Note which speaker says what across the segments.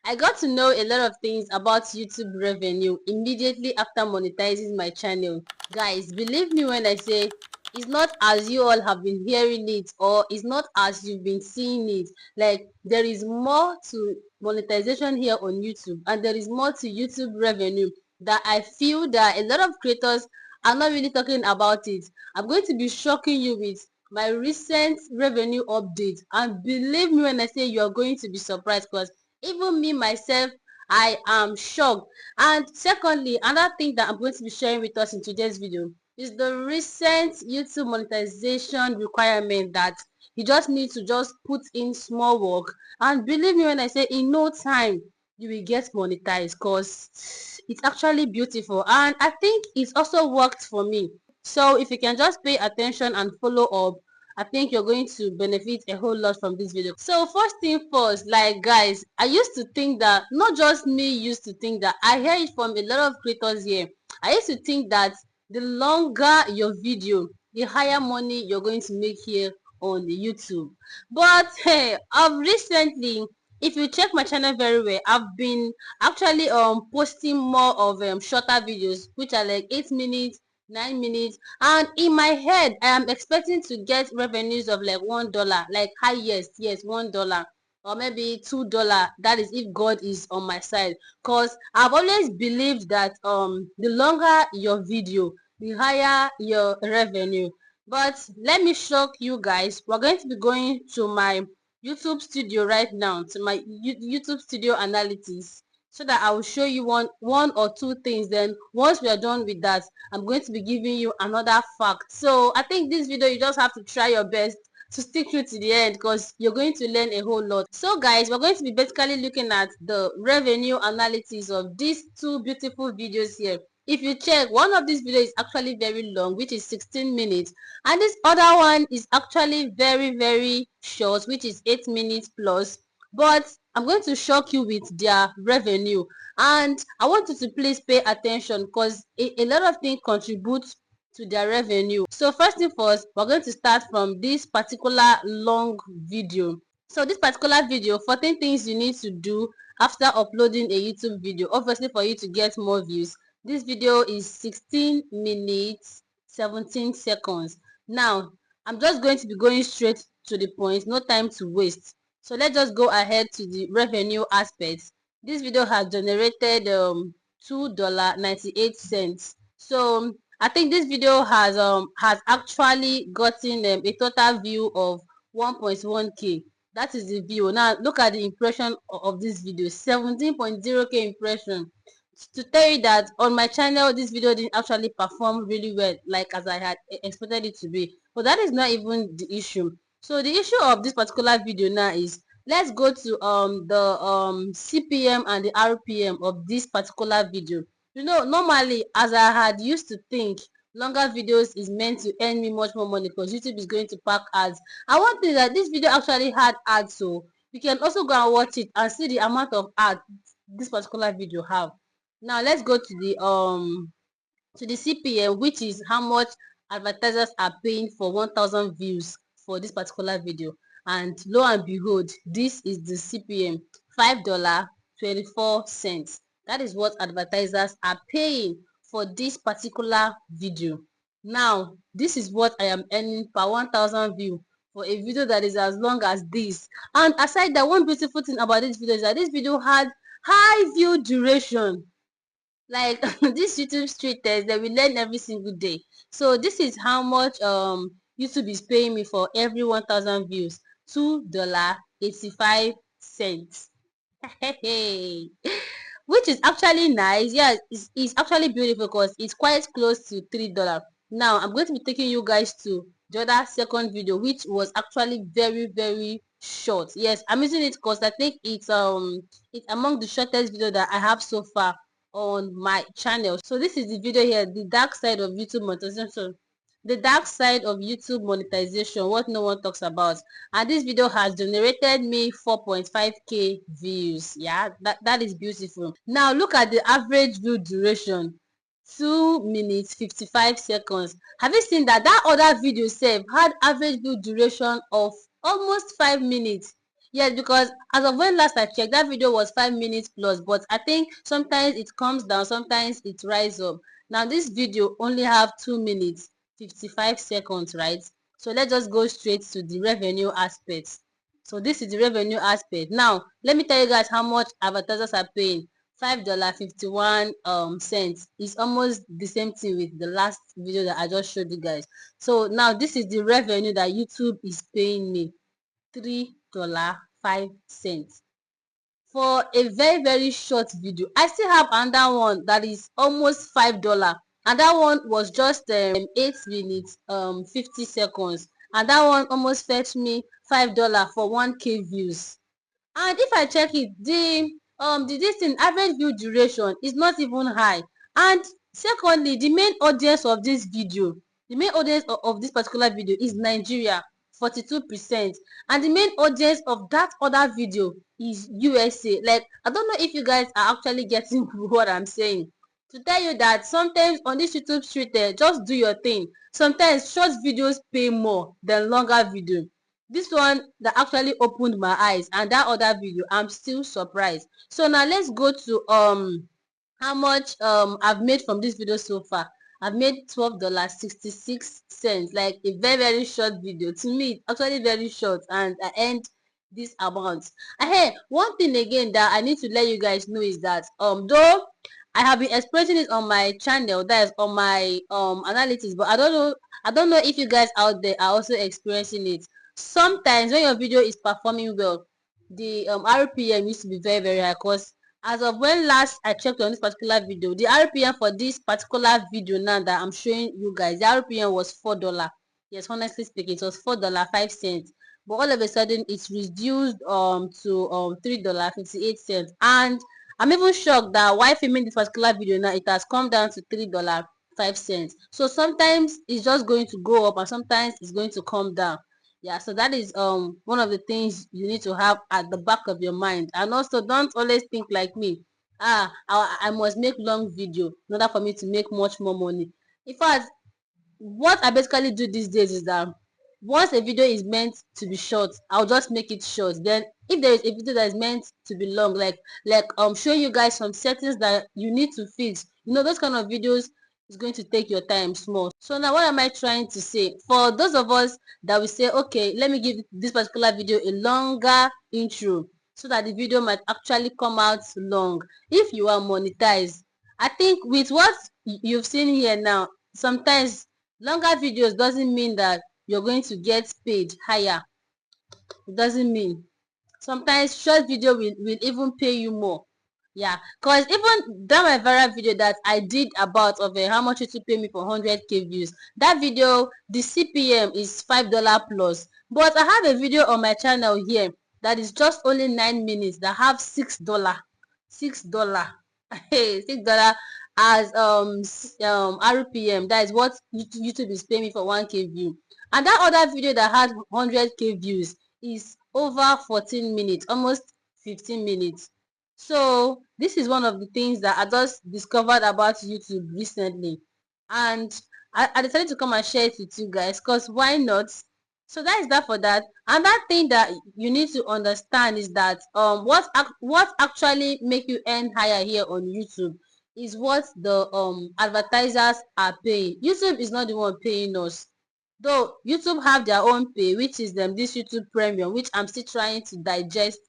Speaker 1: I got to know a lot of things about YouTube revenue immediately after monetizing my channel. Guys, believe me when I say it's not as you all have been hearing it, or it's not as you've been seeing it. Like, there is more to monetization here on YouTube, and there is more to YouTube revenue that I feel that a lot of creators are not really talking about it. I'm going to be shocking you with my recent revenue update, and believe me when I say you're going to be surprised, because even me myself, I am shocked. And secondly, another thing that I'm going to be sharing with us in today's video is the recent YouTube monetization requirement that you just need to just put in small work, and believe me when I say in no time you will get monetized, because it's actually beautiful, and I think it's also worked for me. So if you can just pay attention and follow up, I think you're going to benefit a whole lot from this video. So first thing first, like guys, I used to think that, not just me used to think that, I hear it from a lot of creators here. I used to think that the longer your video, the higher money you're going to make here on the YouTube. But hey, I've recently, if you check my channel very well, I've been actually posting more of shorter videos, which are like 8 minutes, 9 minutes, and in my head I am expecting to get revenues of like $1, like highest, yes, $1, or maybe $2. That is if God is on my side, because I've always believed that the longer your video, the higher your revenue. But let me shock you guys, we're going to be going to my YouTube studio right now, to my YouTube studio analytics, so that I will show you one or two things. Then once we are done with that, I'm going to be giving you another fact. So I think this video, you just have to try your best to stick through to the end, because you're going to learn a whole lot. So guys, we're going to be basically looking at the revenue analysis of these two beautiful videos here. If you check, one of these videos is actually very long, which is 16 minutes, and this other one is actually very short, which is 8 minutes plus. But I'm going to shock you with their revenue, and I want you to please pay attention, because a lot of things contribute to their revenue. So first thing first, we're going to start from this particular long video. So this particular video, 14 things you need to do after uploading a YouTube video, obviously for you to get more views. This video is 16 minutes 17 seconds. Now I'm just going to be going straight to the point, no time to waste. So let's just go ahead to the revenue aspects. This video has generated $2.98. So I think this video has actually gotten a total view of 1.1k. That is the view. Now look at the impression of this video, 17.0k impression. To tell you that on my channel, this video didn't actually perform really well, like as I had expected it to be. But that is not even the issue. So the issue of this particular video now is, let's go to the CPM and the RPM of this particular video. You know, normally, as I had used to think, longer videos is meant to earn me much more money, because YouTube is going to pack ads. I want to think that this video actually had ads, so you can also go and watch it and see the amount of ads this particular video have. Now let's go to the CPM, which is how much advertisers are paying for 1,000 views for this particular video. And lo and behold, this is the CPM, $5.24. That is what advertisers are paying for this particular video. Now this is what I am earning per 1,000 view for a video that is as long as this. And aside that, one beautiful thing about this video is that this video had high view duration. Like this YouTube street test that we learn every single day. So this is how much YouTube is paying me for every 1,000 views, $2.85. Hey, which is actually nice. Yeah, it's actually beautiful, because it's quite close to $3. Now I'm going to be taking you guys to the other second video, which was actually very short. Yes, I'm using it because I think it's among the shortest video that I have so far on my channel. So this is the video here, the dark side of YouTube monetization. The dark side of YouTube monetization, what no one talks about. And this video has generated me 4.5k views. Yeah, that is beautiful. Now look at the average view duration, 2 minutes 55 seconds. Have you seen that other video save had average view duration of almost 5 minutes? Yes, because as of when last I checked, that video was 5 minutes plus, but I think sometimes it comes down, sometimes it rises up. Now this video only have 2 minutes 55 seconds, right? So let's just go straight to the revenue aspect. So this is the revenue aspect. Now let me tell you guys how much advertisers are paying. $5.51 cents is almost the same thing with the last video that I just showed you guys. So now this is the revenue that YouTube is paying me. $3.05 for a very short video. I still have another one that is almost $5, and that one was just 8 minutes 50 seconds, and that one almost fetched me $5 for 1K views. And if I check it, the this thing average view duration is not even high. And secondly, the main audience of this video, the main audience of this particular video is Nigeria, 42%, and the main audience of that other video is USA. Like, I don't know if you guys are actually getting what I'm saying, to tell you that sometimes on this YouTube street, just do your thing. Sometimes short videos pay more than longer video. This one that actually opened my eyes, and that other video, I'm still surprised. So now let's go to how much I've made from this video so far. I've made $12.66, like a very short video. To me, it's actually very short, and I earned this amount. And hey, one thing again that I need to let you guys know is that though I have been expressing it on my channel, that is on my analytics, but I don't know if you guys out there are also experiencing it. Sometimes when your video is performing well, the RPM used to be very high, because as of when last I checked on this particular video, the RPM for this particular video now that I'm showing you guys, the RPM was $4. Yes, honestly speaking, it was $4.05, but all of a sudden it's reduced to $3.58. And I'm even shocked that while filming this particular video now, it has come down to $3.05. So sometimes it's just going to go up, and sometimes it's going to come down. Yeah, so that is one of the things you need to have at the back of your mind. And also, don't always think like me. I must make long video in order for me to make much more money. In fact, what I basically do these days is that once a video is meant to be short, I'll just make it short. Then if there is a video that is meant to be long, like showing you guys some settings that you need to fix, those kind of videos is going to take your time small. So now what am I trying to say? For those of us that will say, okay, let me give this particular video a longer intro so that the video might actually come out long. If you are monetized, I think with what you've seen here now, sometimes longer videos doesn't mean that you're going to get paid higher. It doesn't mean. Sometimes short video will even pay you more. Yeah, because even that my viral video that I did about of how much it to pay me for 100K views, that video, the CPM is $5 plus. But I have a video on my channel here that is just only 9 minutes that have $6. Hey, $6 as RPM. That is what YouTube is paying me for 1K view. And that other video that had 100K views is over 14 minutes, almost 15 minutes. So this is one of the things that I just discovered about YouTube recently, and I decided to come and share it with you guys, because why not? So that is that for that. And that thing that you need to understand is that what actually make you earn higher here on YouTube is what the advertisers are paying. YouTube is not the one paying us, though YouTube have their own pay, which is this YouTube Premium, which I'm still trying to digest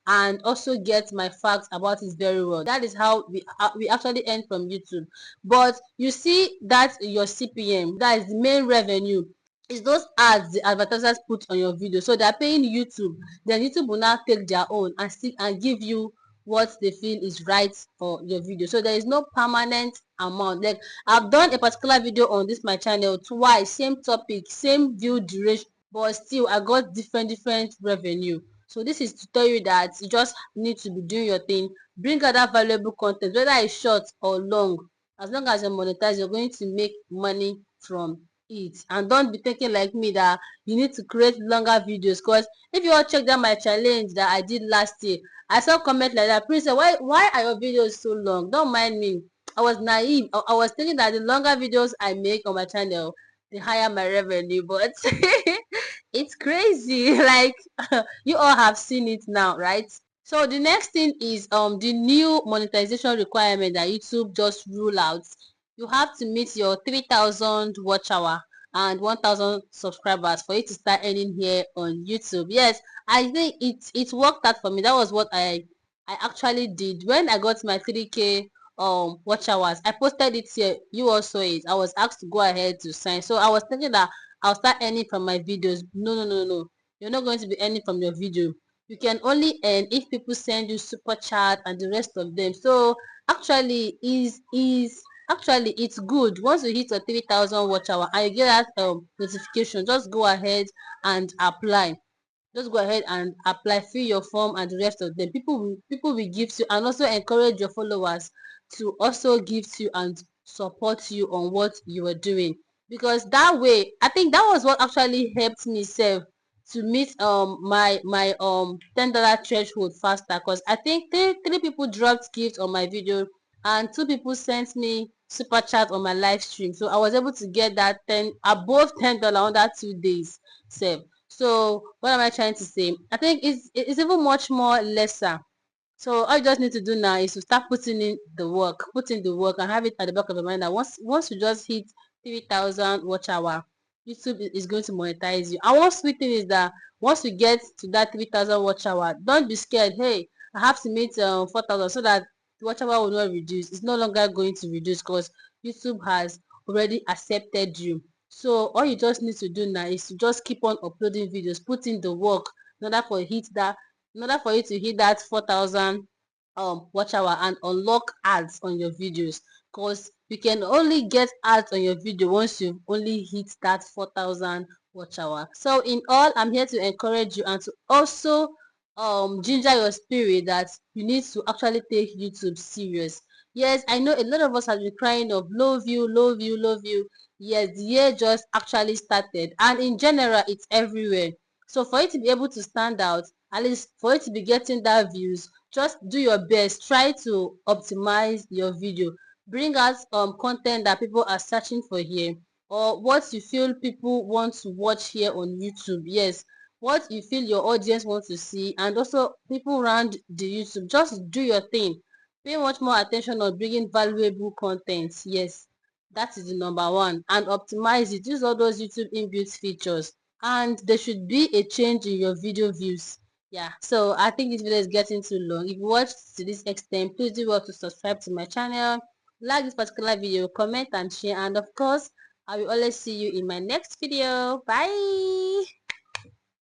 Speaker 1: and also get my facts about it very well. That is how we actually earn from YouTube. But you see that your CPM, that is the main revenue, is those ads the advertisers put on your video. So they're paying YouTube, then YouTube will now take their own and stick and give you what they feel is right for your video. So there is no permanent amount. Like, I've done a particular video on this my channel twice, same topic, same view duration, but still I got different revenue. So this is to tell you that you just need to be doing your thing, bring out that valuable content, whether it's short or long. As long as you're monetized, you're going to make money from it. And don't be thinking like me that you need to create longer videos, because if you all check down my challenge that I did last year, I saw comment like that, Princess, why are your videos so long? Don't mind me. I was naive. I was thinking that the longer videos I make on my channel, the higher my revenue. But It's crazy. Like you all have seen it now, right? So the next thing is the new monetization requirement that YouTube just rule out. You have to meet your 3,000 watch hour and 1,000 subscribers for you to start earning here on YouTube. Yes, I think it worked out for me. That was what I actually did when I got my 3K watch hours. I posted it here. You also it. I was asked to go ahead to sign. So I was thinking that I'll start earning from my videos. No, no, no, no. You're not going to be earning from your video. You can only earn if people send you super chat and the rest of them. So actually it's good. Once you hit your 3,000 watch hour and you get that notification, just go ahead and apply. Just go ahead and apply, fill your form and the rest of them. People will give you, and also encourage your followers to also give you and support you on what you are doing, because that way I think that was what actually helped me save to meet my $10 threshold faster, because I think three people dropped gifts on my video and two people sent me super chat on my live stream, so I was able to get that 10 above $10 under 2 days save. So what am I trying to say? I think it's even much more lesser. So all you just need to do now is to start put in the work and have it at the back of your mind that once you just hit 3,000 watch hour, YouTube is going to monetize you. And one sweet thing is that once you get to that 3,000 watch hour, don't be scared. Hey, I have to meet 4,000 so that the watch hour will not reduce. It's no longer going to reduce because YouTube has already accepted you. So all you just need to do now is to just keep on uploading videos, put in the work in order for you to hit that 4,000 watch hour and unlock ads on your videos, because you can only get ads on your video once you've only hit that 4,000 watch hour. So in all, I'm here to encourage you and to also ginger your spirit that you need to actually take YouTube serious. Yes, I know a lot of us have been crying of low view, low view, low view. Yes, the year just actually started, and in general it's everywhere. So for you to be able to stand out, at least for you to be getting that views, just do your best. Try to optimize your video. Bring out content that people are searching for here, or what you feel people want to watch here on YouTube. Yes, what you feel your audience wants to see, and also people around the YouTube. Just do your thing. Pay much more attention on bringing valuable content. Yes, that is the number one. And optimize it. Use all those YouTube inbuilt features, and there should be a change in your video views. Yeah, so I think this video is getting too long. If you watched to this extent, please do well to subscribe to my channel, like this particular video, comment and share, and of course I will always see you in my next video. Bye.